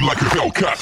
like a Hellcat.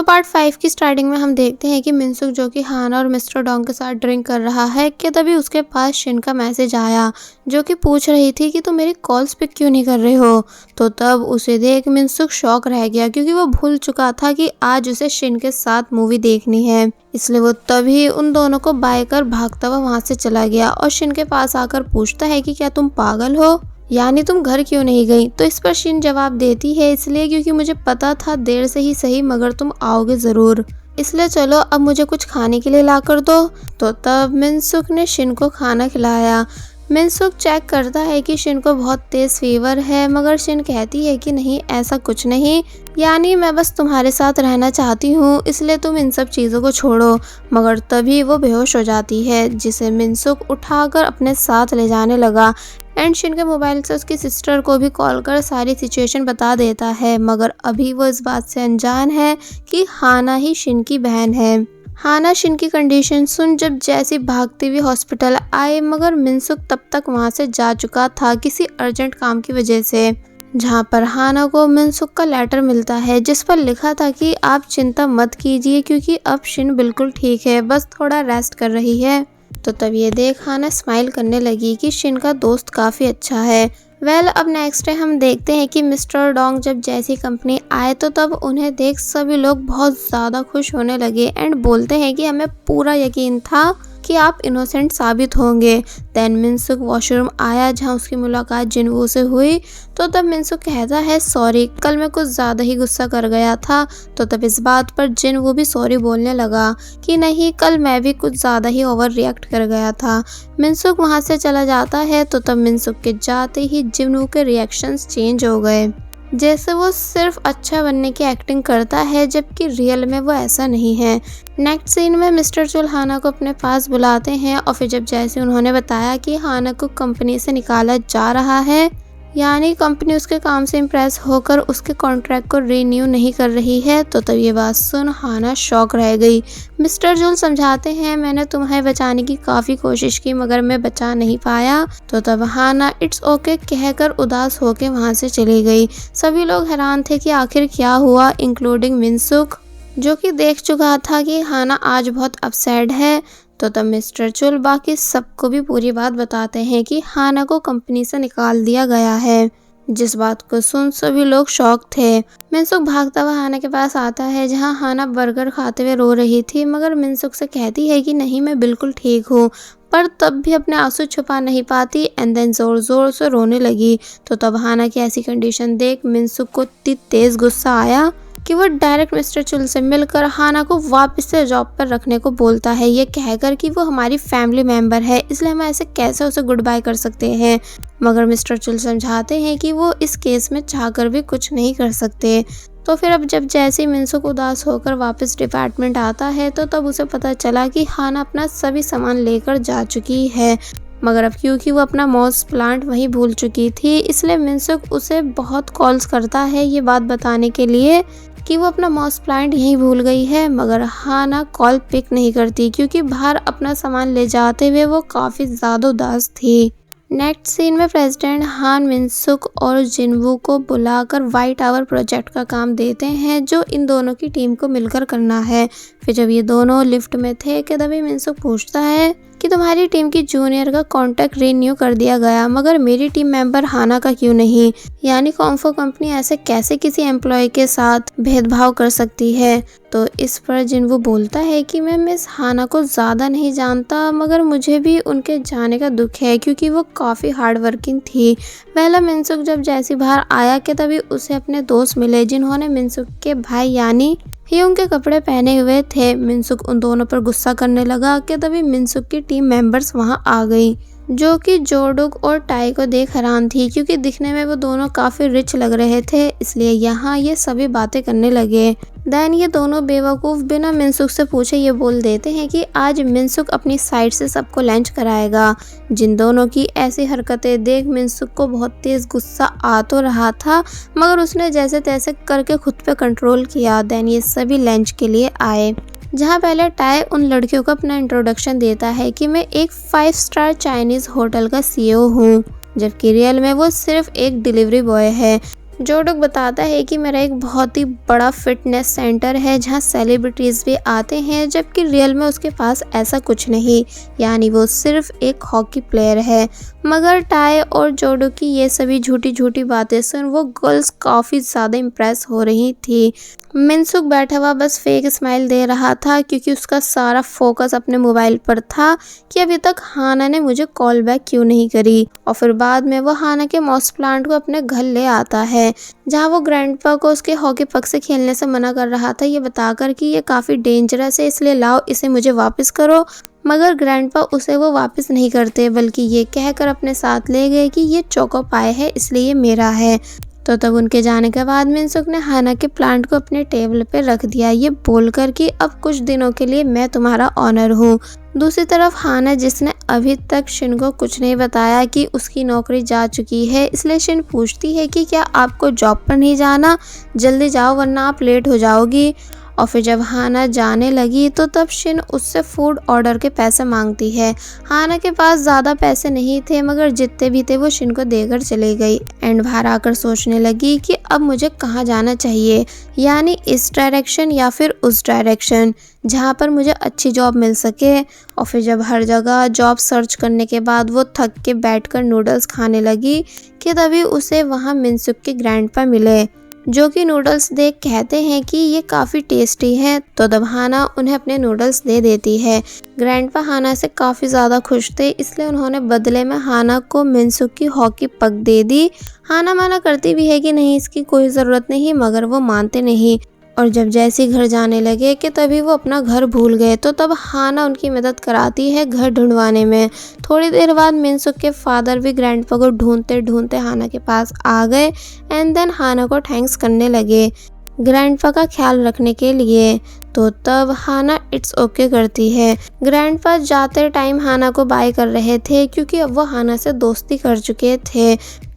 Part 5 की starting में हम देखते हैं कि मिनसुक जो कि हाना और मिस्टर डोंग के साथ ड्रिंक कर रहा है कि तभी उसके पास शिन का मैसेज आया जो कि पूछ रही थी कि तुम मेरी कॉल्स पिक क्यों नहीं कर रहे हो। तो तब उसे देख मिनसुक शॉक रह गया क्योंकि वो भूल चुका था कि आज उसे शिन के साथ मूवी देखनी है। इसलिए वो तभी उन दोनों को बाय कर भागता हुआ वहां से चला गया और शिन के पास आकर पूछता है कि क्या तुम पागल हो, यानी तुम घर क्यों नहीं गई। तो इस पर शिन जवाब देती है इसलिए क्योंकि मुझे पता था देर से ही सही मगर तुम आओगे जरूर, इसलिए चलो अब मुझे कुछ खाने के लिए ला कर दो। तो तब मिनसुक ने शिन को खाना खिलाया। मिनसुक चेक करता है कि शिन को बहुत तेज फीवर है मगर शिन कहती है कि नहीं ऐसा कुछ नहीं, यानी मैं बस तुम्हारे साथ रहना चाहती हूँ इसलिए तुम इन सब चीज़ों को छोड़ो। मगर तभी वो बेहोश हो जाती है जिसे मिनसुक उठाकर अपने साथ ले जाने लगा एंड शिन के मोबाइल से उसकी सिस्टर को भी कॉल कर सारी सिचुएशन बता देता है। मगर अभी वो इस बात से अनजान है कि हाना ही शिन की बहन है। हाना शिन की कंडीशन सुन जब जैसी भागते हुए हॉस्पिटल आए मगर मिनसुक तब तक वहां से जा चुका था किसी अर्जेंट काम की वजह से, जहां पर हाना को मिनसुक का लेटर मिलता है जिस पर लिखा था कि आप चिंता मत कीजिए क्योंकि अब शिन बिल्कुल ठीक है, बस थोड़ा रेस्ट कर रही है। तो तब ये देख हाना स्माइल करने लगी कि शिन का दोस्त काफ़ी अच्छा है। अब नेक्स्ट डे हम देखते हैं कि मिस्टर डोंग जब जैसी कंपनी आए तो तब उन्हें देख सभी लोग बहुत ज़्यादा खुश होने लगे एंड बोलते हैं कि हमें पूरा यकीन था कि आप इनोसेंट साबित होंगे। देन मिनसुक वॉशरूम आया जहां उसकी मुलाकात जिनवू से हुई। तो तब मिनसुक कहता है सॉरी कल मैं कुछ ज़्यादा ही गुस्सा कर गया था। तो तब इस बात पर जिनवू भी सॉरी बोलने लगा कि नहीं कल मैं भी कुछ ज़्यादा ही ओवर रिएक्ट कर गया था। मिनसुक वहां से चला जाता है तो तब मिनसुक के जाते ही जिनवू के रिएक्शंस चेंज हो गए, जैसे वो सिर्फ अच्छा बनने की एक्टिंग करता है जबकि रियल में वो ऐसा नहीं है। नेक्स्ट सीन में मिस्टर चुल हाना को अपने पास बुलाते हैं और फिर जब जैसे उन्होंने बताया कि हाना को कंपनी से निकाला जा रहा है, यानी कंपनी उसके काम से इम्प्रेस होकर उसके कॉन्ट्रैक्ट को रीन्यू नहीं कर रही है। तो तब ये बात सुन हाना शॉक रह गई। मिस्टर जुल समझाते हैं मैंने तुम्हें बचाने की काफ़ी कोशिश की मगर मैं बचा नहीं पाया। तो तब हाना इट्स ओके कहकर उदास होकर वहाँ से चली गई। सभी लोग हैरान थे कि आखिर क्या हुआ, इंक्लूडिंग मिनसुक जो कि देख चुका था कि हाना आज बहुत अपसेट है। तो तब मिस्टर चुल बाकी सबको भी पूरी बात बताते हैं कि हाना को कंपनी से निकाल दिया गया है, जिस बात को सुन सभी लोग शॉक थे। मिनसुक भागता हुआ हाना के पास आता है जहां हाना बर्गर खाते हुए रो रही थी मगर मिनसुक से कहती है कि नहीं मैं बिल्कुल ठीक हूँ, पर तब भी अपने आंसू छुपा नहीं पाती एंड देन जोर जोर से रोने लगी। तो तब हाना की ऐसी कंडीशन देख मिनसुक को इतनी तेज गुस्सा आया कि वो डायरेक्ट मिस्टर चुल से मिलकर हाना को वापस से जॉब पर रखने को बोलता है, ये कहकर कि वो हमारी फैमिली मेंबर है इसलिए हम ऐसे कैसे उसे गुड बाय कर सकते हैं। मगर मिस्टर चुल समझाते हैं कि वो इस केस में चाहकर भी कुछ नहीं कर सकते। तो फिर अब जब जैसे ही मिनसुक उदास होकर वापस डिपार्टमेंट आता है तो तब उसे पता चला कि हाना अपना सभी सामान लेकर जा चुकी है, मगर अब क्योंकि वो अपना मॉस प्लांट वहीं भूल चुकी थी इसलिए मिनसुक उसे बहुत कॉल्स करता है ये बात बताने के लिए कि वो अपना मॉस प्लांट यहीं भूल गई है। मगर हाना कॉल पिक नहीं करती क्योंकि बाहर अपना सामान ले जाते हुए वो काफ़ी ज़्यादा उदास थी। नेक्स्ट सीन में प्रेसिडेंट हान मिनसुक और जिनवू को बुलाकर वाइट टावर प्रोजेक्ट का काम देते हैं जो इन दोनों की टीम को मिलकर करना है। फिर जब ये दोनों लिफ्ट में थे कि तभी मिनसुक पूछता है कि तुम्हारी टीम की जूनियर का कॉन्ट्रैक्ट रीन्यू कर दिया गया मगर मेरी टीम मेंबर हाना का क्यों नहीं, यानी कॉम्फो कंपनी ऐसे कैसे किसी एम्प्लॉय के साथ भेदभाव कर सकती है। तो इस पर जिनवू बोलता है कि मैं मिस हाना को ज़्यादा नहीं जानता मगर मुझे भी उनके जाने का दुख है क्योंकि वो काफ़ी हार्ड वर्किंग थी। मिनसुक जब जैसी बाहर आया कि तभी उसे अपने दोस्त मिले जिन्होंने मिनसुक के भाई यानी ह्यूंग के कपड़े पहने हुए थे। मिनसुक उन दोनों पर गुस्सा करने लगा कि तभी मिनसुक की टीम मेंबर्स वहां आ गई जो कि जोडुक और टाई को देख हैरान थी क्योंकि दिखने में वो दोनों काफ़ी रिच लग रहे थे, इसलिए यहाँ ये सभी बातें करने लगे। देन ये दोनों बेवकूफ़ बिना मिनसुक से पूछे ये बोल देते हैं कि आज मिनसुक अपनी साइड से सबको लंच कराएगा। जिन दोनों की ऐसी हरकतें देख मिनसुक को बहुत तेज़ गुस्सा आ तो रहा था मगर उसने जैसे तैसे करके खुद पे कंट्रोल किया। देन ये सभी लंच के लिए आए। जहाँ पहले टाई उन लड़कियों को अपना इंट्रोडक्शन देता है कि मैं एक 5 स्टार चाइनीज होटल का सीईओ हूँ, जबकि रियल में वो सिर्फ एक डिलीवरी बॉय है। जो-डुक बताता है कि मेरा एक बहुत ही बड़ा फिटनेस सेंटर है जहाँ सेलिब्रिटीज़ भी आते हैं, जबकि रियल में उसके पास ऐसा कुछ नहीं, यानी वो सिर्फ एक हॉकी प्लेयर है। मगर टाई और जो-डुक की ये सभी झूठी बातें सुन वो गर्ल्स काफ़ी ज़्यादा इम्प्रेस हो रही थी। मिनसुक बैठा हुआ बस फेक स्माइल दे रहा था क्योंकि उसका सारा फोकस अपने मोबाइल पर था कि अभी तक हाना ने मुझे कॉल बैक क्यों नहीं करी। और फिर बाद में वो हाना के मॉस प्लांट को अपने घर ले आता है, जहां वो ग्रैंडपा को उसके हॉकी पक से खेलने से मना कर रहा था, ये बताकर कि ये काफ़ी डेंजरस है, इसलिए लाओ इसे मुझे वापस करो। मगर ग्रैंडपा उसे वो वापस नहीं करते, बल्कि ये कहकर अपने साथ ले गए कि ये चोको पाए है इसलिए ये मेरा है। तो तब उनके जाने के बाद मिनसुक ने हाना के प्लांट को अपने टेबल पे रख दिया, ये बोलकर कि अब कुछ दिनों के लिए मैं तुम्हारा ऑनर हूँ। दूसरी तरफ हाना, जिसने अभी तक शिन को कुछ नहीं बताया कि उसकी नौकरी जा चुकी है, इसलिए शिन पूछती है कि क्या आपको जॉब पर नहीं जाना, जल्दी जाओ वरना आप लेट हो जाओगी। और फिर जब हाना जाने लगी तो तब शिन उससे फूड ऑर्डर के पैसे मांगती है। हाना के पास ज़्यादा पैसे नहीं थे, मगर जितने भी थे वो शिन को देकर चली गई एंड बाहर आकर सोचने लगी कि अब मुझे कहाँ जाना चाहिए, यानी इस डायरेक्शन या फिर उस डायरेक्शन जहाँ पर मुझे अच्छी जॉब मिल सके। और फिर जब हर जगह जॉब सर्च करने के बाद वो थक के बैठकर नूडल्स खाने लगी कि तभी उसे वहाँ मिनसुक के ग्रैंडपा मिले, जो कि नूडल्स देख कहते हैं कि ये काफ़ी टेस्टी हैं। तो तब हाना उन्हें अपने नूडल्स दे देती है। ग्रैंडपा हाना से काफ़ी ज़्यादा खुश थे, इसलिए उन्होंने बदले में हाना को मिनसुक की हॉकी पक दे दी। हाना माना करती भी है कि नहीं इसकी कोई ज़रूरत नहीं, मगर वो मानते नहीं। और जब जैसे घर जाने लगे कि तभी वो अपना घर भूल गए, तो तब हाना उनकी मदद कराती है घर ढूंढवाने में। थोड़ी देर बाद मिनसुक के फादर भी ग्रैंडपा को ढूंढते ढूंढते हाना के पास आ गए एंड देन हाना को थैंक्स करने लगे ग्रैंडपा का ख्याल रखने के लिए। तो तब हाना इट्स ओके करती है। ग्रैंडपा जाते टाइम हाना को बाय कर रहे थे क्योंकि अब वो हाना से दोस्ती कर चुके थे।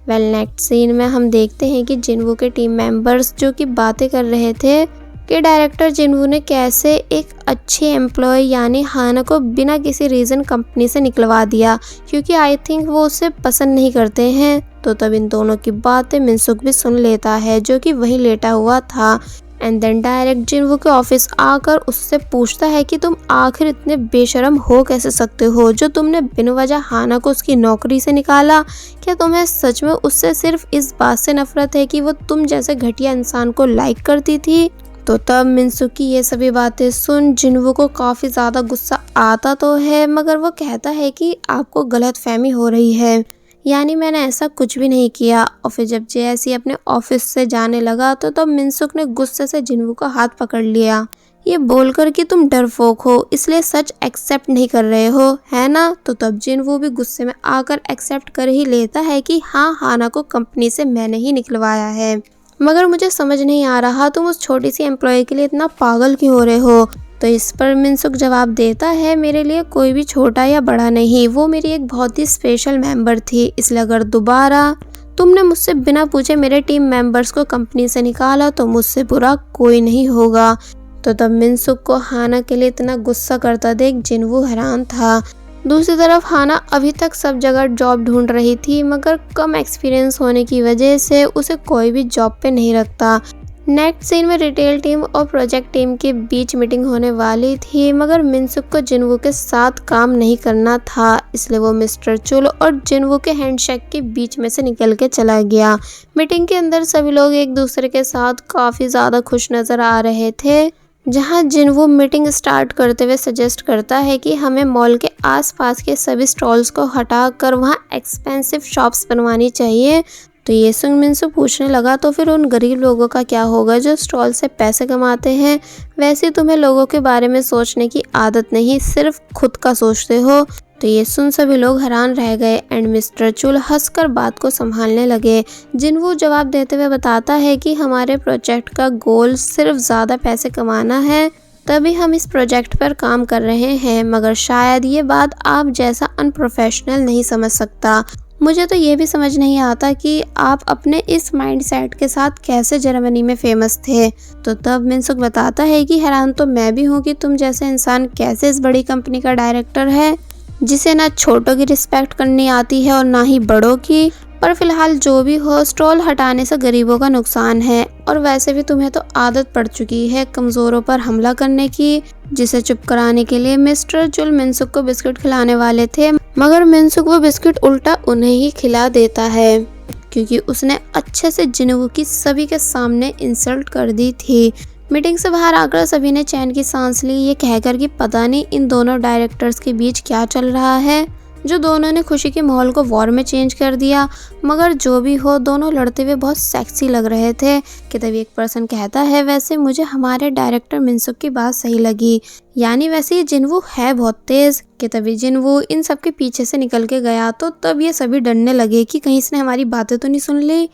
वेल नेक्स्ट सीन में हम देखते हैं कि जिनवू के टीम मेंबर्स जो कि बातें कर रहे थे कि डायरेक्टर जिनवू ने कैसे एक अच्छी एम्प्लॉय यानी हाना को बिना किसी रीज़न कंपनी से निकलवा दिया, क्योंकि आई थिंक वो उसे पसंद नहीं करते हैं। तो तब इन दोनों की बातें मिनसुक भी सुन लेता है, जो कि वहीं लेटा हुआ था। एंड देन डायरेक्ट जिनवू के ऑफिस आकर उससे पूछता है कि तुम आखिर इतने बेशरम हो कैसे सकते हो, जो तुमने बिन वजह हाना को उसकी नौकरी से निकाला। क्या तुम्हें सच में उससे सिर्फ इस बात से नफरत है कि वो तुम जैसे घटिया इंसान को लाइक करती थी। तो तब मिनसुक की ये सभी बातें सुन जिनवू को काफ़ी ज़्यादा गुस्सा आता तो है, मगर वो कहता है कि आपको गलतफहमी हो रही है, यानी मैंने ऐसा कुछ भी नहीं किया। और फिर जब जैसी अपने ऑफिस से जाने लगा तो तब मिनसुक ने गुस्से से जिनवू का हाथ पकड़ लिया, ये बोलकर कि तुम डरपोक हो इसलिए सच एक्सेप्ट नहीं कर रहे हो, है ना। तो तब जिनवू भी गुस्से में आकर एक्सेप्ट कर ही लेता है कि हाँ, हाना को कंपनी से मैंने ही निकलवाया है, मगर मुझे समझ नहीं आ रहा तुम उस छोटी सी एम्प्लॉय के लिए इतना पागल क्यों हो रहे हो। तो इस पर मिनसुक जवाब देता है, मेरे लिए कोई भी छोटा या बड़ा नहीं, वो मेरी एक बहुत ही स्पेशल मेंबर थी, इसलिए अगर दोबारा तुमने मुझसे बिना पूछे मेरे टीम मेंबर्स को कंपनी से निकाला तो मुझसे बुरा कोई नहीं होगा। तो तब मिनसुक को हाना के लिए इतना गुस्सा करता देख जिनवू हैरान था। दूसरी तरफ हाना अभी तक सब जगह जॉब ढूंढ रही थी, मगर कम एक्सपीरियंस होने की वजह से उसे कोई भी जॉब पे नहीं रखता। नेक्स्ट सीन में रिटेल टीम और प्रोजेक्ट टीम के बीच मीटिंग होने वाली थी, मगर मिनसुक को जिनवू के साथ काम नहीं करना था, इसलिए वो मिस्टर चुल और जिनवू के हैंडशेक के बीच में से निकल के चला गया। मीटिंग के अंदर सभी लोग एक दूसरे के साथ काफ़ी ज़्यादा खुश नज़र आ रहे थे, जहां जिनवू मीटिंग स्टार्ट करते हुए सजेस्ट करता है कि हमें मॉल के आसपास के सभी स्टॉल्स को हटाकर वहां एक्सपेंसिव शॉप्स बनवानी चाहिए। तो ये सुन मिनसुक पूछने लगा, तो फिर उन गरीब लोगों का क्या होगा जो स्टॉल से पैसे कमाते हैं। वैसे तुम्हें लोगों के बारे में सोचने की आदत नहीं, सिर्फ खुद का सोचते हो। तो ये सुन सभी लोग हैरान रह गए एंड मिस्टर चुल हंसकर बात को संभालने लगे। जिनवू जवाब देते हुए बताता है कि हमारे प्रोजेक्ट का गोल सिर्फ ज़्यादा पैसे कमाना है, तभी हम इस प्रोजेक्ट पर काम कर रहे हैं, मगर शायद ये बात आप जैसा अनप्रोफेशनल नहीं समझ सकता। मुझे तो ये भी समझ नहीं आता कि आप अपने इस माइंडसेट के साथ कैसे जर्मनी में फेमस थे। तो तब मिनसुक बताता है कि हैरान तो मैं भी हूँ कि तुम जैसे इंसान कैसे इस बड़ी कंपनी का डायरेक्टर है, जिसे ना छोटों की रिस्पेक्ट करनी आती है और ना ही बड़ों की। पर फिलहाल जो भी हो, स्टॉल हटाने से गरीबों का नुकसान है और वैसे भी तुम्हें तो आदत पड़ चुकी है कमजोरों पर हमला करने की। जिसे चुप कराने के लिए मिस्टर जुल मिनसुक को बिस्किट खिलाने वाले थे, मगर मिनसुक वो बिस्किट उल्टा उन्हें ही खिला देता है, क्योंकि उसने अच्छे से जिनवू की सभी के सामने इंसल्ट कर दी थी। मीटिंग से बाहर आकर सभी ने चैन की सांस ली, ये कहकर कि पता नहीं इन दोनों डायरेक्टर्स के बीच क्या चल रहा है, जो दोनों ने खुशी के माहौल को वॉर में चेंज कर दिया। मगर जो भी हो, दोनों लड़ते हुए बहुत सेक्सी लग रहे थे कि तभी एक पर्सन कहता है, वैसे मुझे हमारे डायरेक्टर मिनसुक की बात सही लगी, यानी वैसे ये जिनवू है बहुत तेज। कि तभी जिनवू इन सब के पीछे से निकल के गया, तो तब ये सभी डरने लगे कि कहीं इसने हमारी बातें तो नहीं सुन ली।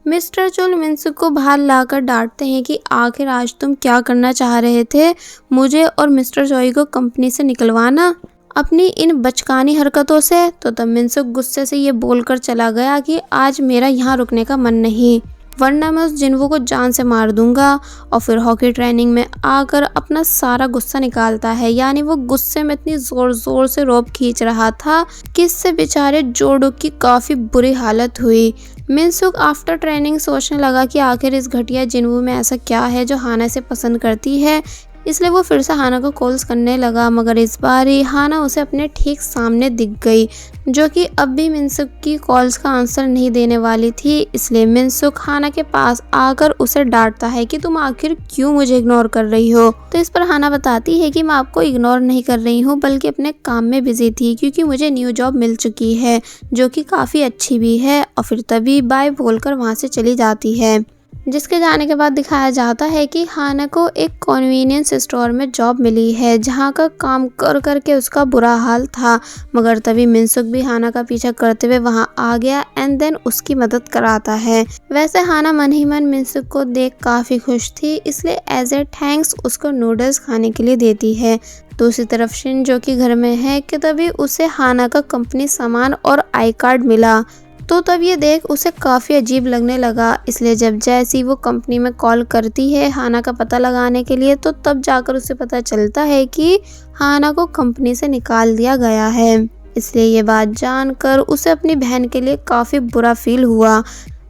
मिस्टर चुल मिनसुक को बाहर लाकर डांटते हैं कि आखिर आज तुम क्या करना चाह रहे थे, मुझे और मिस्टर जॉय को कंपनी से निकलवाना अपनी इन बचकानी हरकतों से। तो तब मिनसुक गुस्से से ये बोलकर चला गया कि आज मेरा यहाँ रुकने का मन नहीं, वरना मैं उस जिनवू को जान से मार दूंगा। और फिर हॉकी ट्रेनिंग में आकर अपना सारा गुस्सा निकालता है, यानी वो गुस्से में इतनी जोर जोर से रोप खींच रहा था कि इससे बेचारे जोडो की काफ़ी बुरी हालत हुई। मिनसुक आफ्टर ट्रेनिंग सोचने लगा कि आखिर इस घटिया जिनवू में ऐसा क्या है जो हाना से पसंद करती है, इसलिए वो फिर से हाना को कॉल्स करने लगा। मगर इस बार ही हाना उसे अपने ठीक सामने दिख गई, जो कि अब भी मिनसुक की कॉल्स का आंसर नहीं देने वाली थी। इसलिए मिनसुक हाना के पास आकर उसे डांटता है कि तुम आखिर क्यों मुझे इग्नोर कर रही हो। तो इस पर हाना बताती है कि मैं आपको इग्नोर नहीं कर रही हूँ, बल्कि अपने काम में बिजी थी, क्योंकि मुझे न्यू जॉब मिल चुकी है जो कि काफ़ी अच्छी भी है। और फिर तभी बाय बोलकर वहाँ से चली जाती है, जिसके जाने के बाद दिखाया जाता है कि हाना को एक कन्वीनियंस स्टोर में जॉब मिली है, जहां का काम कर करके उसका बुरा हाल था। मगर तभी मिनसुक भी हाना का पीछा करते हुए वहां आ गया एंड देन उसकी मदद कराता है। वैसे हाना मन ही मन मिनसुक को देख काफ़ी खुश थी, इसलिए एज ए थैंक्स उसको नूडल्स खाने के लिए देती है। दूसरी तरफ शिन जो कि घर में है कि तभी उसे हाना का कंपनी सामान और आई कार्ड मिला, तो तब ये देख उसे काफ़ी अजीब लगने लगा। इसलिए जब जैसी वो कंपनी में कॉल करती है हाना का पता लगाने के लिए, तो तब जाकर उसे पता चलता है कि हाना को कंपनी से निकाल दिया गया है। इसलिए ये बात जानकर उसे अपनी बहन के लिए काफ़ी बुरा फील हुआ।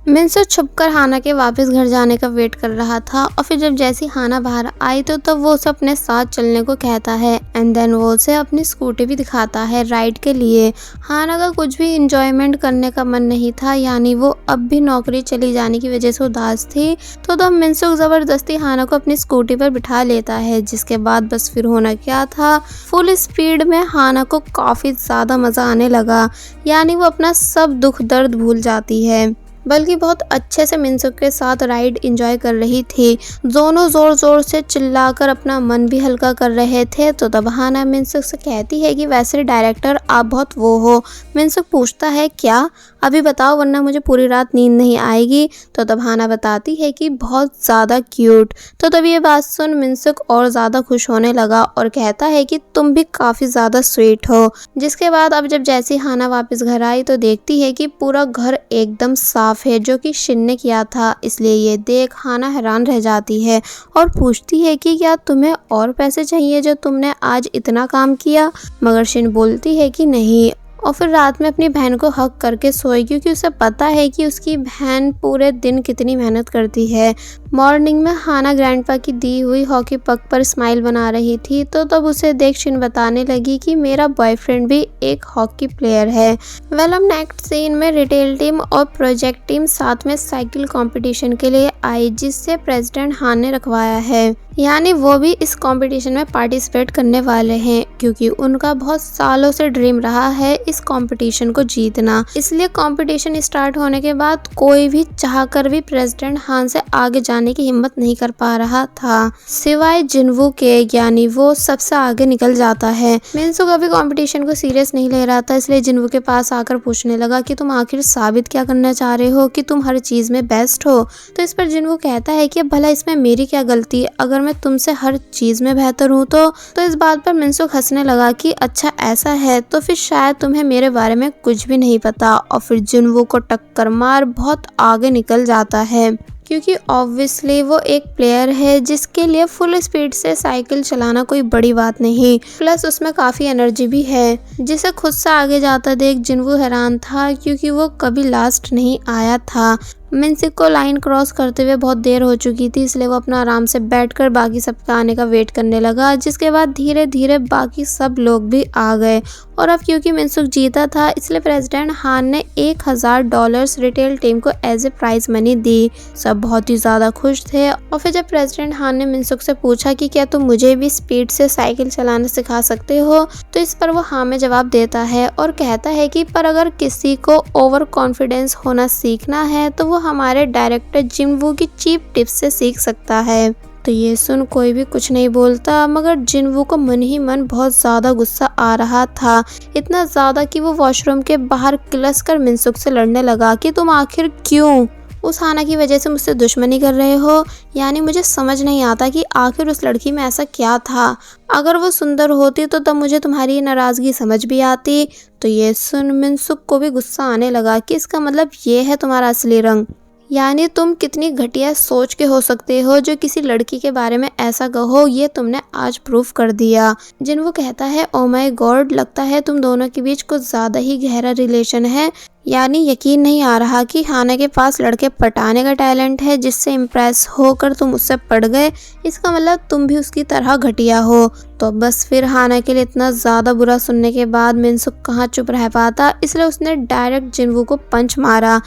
मिनसुक छुपकर हाना के वापस घर जाने का वेट कर रहा था, और फिर जब जैसी हाना बाहर आई तो तब वो उसे अपने साथ चलने को कहता है एंड देन वो उसे अपनी स्कूटी भी दिखाता है राइड के लिए। हाना का कुछ भी इंजॉयमेंट करने का मन नहीं था, यानी वो अब भी नौकरी चली जाने की वजह से उदास थी। तो तब मिनसुक ज़बरदस्ती हाना को अपनी स्कूटी पर बिठा लेता है, जिसके बाद बस फिर होना क्या था, फुल स्पीड में हाना को काफ़ी ज़्यादा मज़ा आने लगा, यानी वो अपना सब दुख दर्द भूल जाती है, बल्कि बहुत अच्छे से मिनसुक के साथ राइड एंजॉय कर रही थी। दोनों जोर जोर से चिल्लाकर अपना मन भी हल्का कर रहे थे। तो तब हाना मिनसुक से कहती है कि वैसे डायरेक्टर आप बहुत वो हो। मिनसुक पूछता है क्या, अभी बताओ वरना मुझे पूरी रात नींद नहीं आएगी। तो तब हाना बताती है कि बहुत ज़्यादा क्यूट। तो तब ये बात सुन मिनसुक और ज़्यादा खुश होने लगा और कहता है कि तुम भी काफ़ी ज़्यादा स्वीट हो। जिसके बाद अब जब जैसी हाना वापस घर आई तो देखती है कि पूरा घर एकदम साफ है, जो कि शिन ने किया था। इसलिए ये देख हाना हैरान रह जाती है और पूछती है कि क्या तुम्हें और पैसे चाहिए जो तुमने आज इतना काम किया। मगर शिन बोलती है कि नहीं, और फिर रात में अपनी बहन को हक करके सोई, क्योंकि उसे पता है कि उसकी बहन पूरे दिन कितनी मेहनत करती है। मॉर्निंग में हाना ग्रैंडपा की दी हुई हॉकी पक पर स्माइल बना रही थी, तो तब उसे देख शिन बताने लगी कि मेरा बॉयफ्रेंड भी एक हॉकी प्लेयर है। वेल अब नेक्स्ट सीन में रिटेल टीम और प्रोजेक्ट टीम साथ में साइकिल कंपटीशन के लिए आई, जिससे प्रेसिडेंट हान ने रखवाया है, यानी वो भी इस कंपटीशन में पार्टिसिपेट करने वाले हैं, क्योंकि उनका बहुत सालों से ड्रीम रहा है इस कंपटीशन को जीतना। इसलिए कंपटीशन स्टार्ट होने के बाद कोई भी चाहकर भी प्रेसिडेंट हान से आगे जाने की हिम्मत नहीं कर पा रहा था, सिवाय जिनवू के, यानी वो सबसे आगे निकल जाता है। मिनसुक अभी कंपटीशन को सीरियस नहीं ले रहा था, इसलिए जिनवू के पास आकर पूछने लगा कि तुम आखिर साबित क्या करना चाह रहे हो कि तुम हर चीज में बेस्ट हो। तो इस पर जिनवू कहता है कि अब भला इसमें मेरी क्या गलती, अगर मैं तुमसे हर चीज में बेहतर हूँ तो इस बात पर मिनसुक हंसने लगा कि अच्छा ऐसा है तो फिर शायद तुम्हें मेरे बारे में कुछ भी नहीं पता, और फिर जिनवू को टक्कर मार बहुत आगे निकल जाता है क्योंकि ऑब्वियसली वो एक प्लेयर है जिसके लिए फुल स्पीड से साइकिल चलाना कोई बड़ी बात नहीं, प्लस उसमें काफ़ी एनर्जी भी है। जिसे खुद से आगे जाता देख जिनवू हैरान था क्योंकि वो कभी लास्ट नहीं आया था। मिनसिक को लाइन क्रॉस करते हुए बहुत देर हो चुकी थी, इसलिए वो अपना आराम से बैठकर बाकी सबके आने का वेट करने लगा, जिसके बाद धीरे धीरे बाकी सब लोग भी आ गए। और अब क्योंकि मिनसुक जीता था इसलिए प्रेसिडेंट हान ने $1000 रिटेल टीम को एज ए प्राइज मनी दी। सब बहुत ही ज़्यादा खुश थे। और फिर जब प्रेसिडेंट हान ने मिनसुक से पूछा कि क्या तुम मुझे भी स्पीड से साइकिल चलाना सिखा सकते हो, तो इस पर वो हाँ में जवाब देता है और कहता है कि पर अगर किसी को ओवर कॉन्फिडेंस होना सीखना है तो वो हमारे डायरेक्टर जिनवू की चीप टिप्स से सीख सकता है। तो ये सुन कोई भी कुछ नहीं बोलता, मगर जिनवू को मन ही मन बहुत ज़्यादा गुस्सा आ रहा था, इतना ज़्यादा कि वो वॉशरूम के बाहर किलस कर मिनसुक से लड़ने लगा कि तुम आखिर क्यों उस हाना की वजह से मुझसे दुश्मनी कर रहे हो। यानी मुझे समझ नहीं आता कि आखिर उस लड़की में ऐसा क्या था। अगर वो सुंदर होती तो तब मुझे तुम्हारी नाराज़गी समझ भी आती। तो ये सुन मिनसुक को भी गुस्सा आने लगा कि इसका मतलब ये है तुम्हारा असली रंग, यानी तुम कितनी घटिया सोच के हो सकते हो जो किसी लड़की के बारे में ऐसा कहो, ये तुमने आज प्रूफ कर दिया। जिनवू कहता है ओ माय गॉड, लगता है तुम दोनों के बीच कुछ ज़्यादा ही गहरा रिलेशन है। यानी यकीन नहीं आ रहा कि हाना के पास लड़के पटाने का टैलेंट है जिससे इम्प्रेस होकर तुम उससे पड़ गए। इसका मतलब तुम भी उसकी तरह घटिया हो। तो बस फिर हाना के लिए इतना ज़्यादा बुरा सुनने के बाद मिनसुक कहाँ चुप रह पाता, इसलिए उसने डायरेक्ट जिनवू को पंच मारा।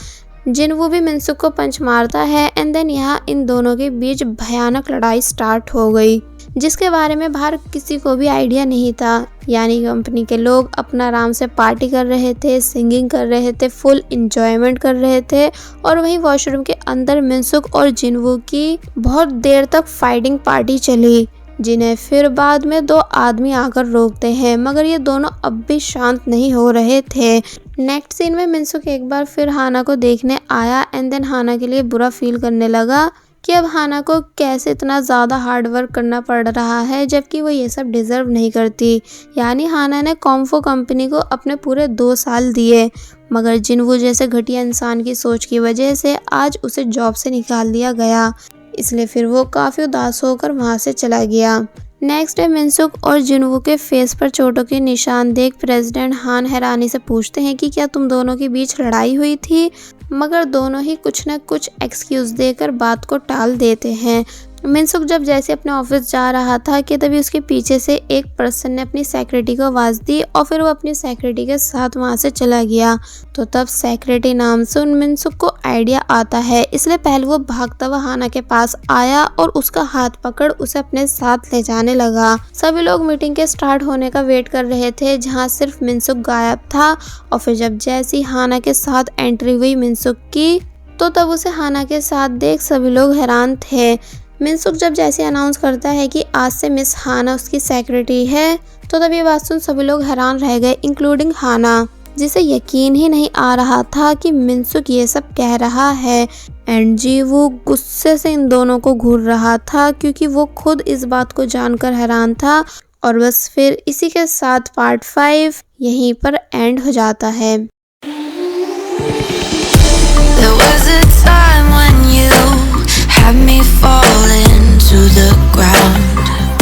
जिनवू भी मिनसुक को पंच मारता है एंड देन यहाँ इन दोनों के बीच भयानक लड़ाई स्टार्ट हो गई, जिसके बारे में बाहर किसी को भी आइडिया नहीं था। यानी कंपनी के लोग अपना आराम से पार्टी कर रहे थे, सिंगिंग कर रहे थे, फुल इंजॉयमेंट कर रहे थे, और वहीं वॉशरूम के अंदर मिनसुक और जिनवू की बहुत देर तक फाइटिंग पार्टी चली, जिन्हें फिर बाद में दो आदमी आकर रोकते हैं, मगर ये दोनों अब भी शांत नहीं हो रहे थे। नेक्स्ट सीन में मिनसुक एक बार फिर हाना को देखने आया एंड देन हाना के लिए बुरा फील करने लगा कि अब हाना को कैसे इतना ज़्यादा हार्ड वर्क करना पड़ रहा है जबकि वो ये सब डिज़र्व नहीं करती। यानी हाना ने कॉम्फो कंपनी को अपने पूरे 2 साल दिए, मगर जिनवू जैसे घटिया इंसान की सोच की वजह से आज उसे जॉब से निकाल दिया गया, इसलिए फिर वो काफ़ी उदास होकर वहाँ से चला गया। नेक्स्ट डे मिनसुक और जिनवू के फेस पर चोटों के निशान देख प्रेसिडेंट हान हैरानी से पूछते हैं कि क्या तुम दोनों के बीच लड़ाई हुई थी, मगर दोनों ही कुछ न कुछ एक्सक्यूज़ देकर बात को टाल देते हैं। मिनसुक जब जैसे अपने ऑफिस जा रहा था कि तभी उसके पीछे से एक पर्सन ने अपनी सेक्रेटरी को आवाज़ दी और फिर वो अपनी सेक्रेटरी के साथ वहाँ से चला गया। तो तब सेक्रेटरी नाम से उन मिनसुक को आइडिया आता है, इसलिए पहले वो भागता हुआ हाना के पास आया और उसका हाथ पकड़ उसे अपने साथ ले जाने लगा। सभी लोग मीटिंग के स्टार्ट होने का वेट कर रहे थे जहाँ सिर्फ मिनसुक गायब था। और फिर जब जैसी हाना के साथ एंट्री हुई मिनसुक की, तो तब उसे हाना के साथ देख सभी लोग हैरान थे। मिनसुक जब जैसे अनाउंस करता है कि आज से मिस हाना उसकी सेक्रेटरी है, तो तब ये बात सुन सभी लोग हैरान रह गए, इंक्लूडिंग हाना, जिसे यकीन ही नहीं आ रहा था कि मिनसुक ये सब कह रहा है। एंड जी वो गुस्से से इन दोनों को घूर रहा था क्योंकि वो खुद इस बात को जानकर हैरान था। और बस फिर इसी के साथ पार्ट 5 यहीं पर एंड हो जाता है। There was a time when you had me falling to the ground.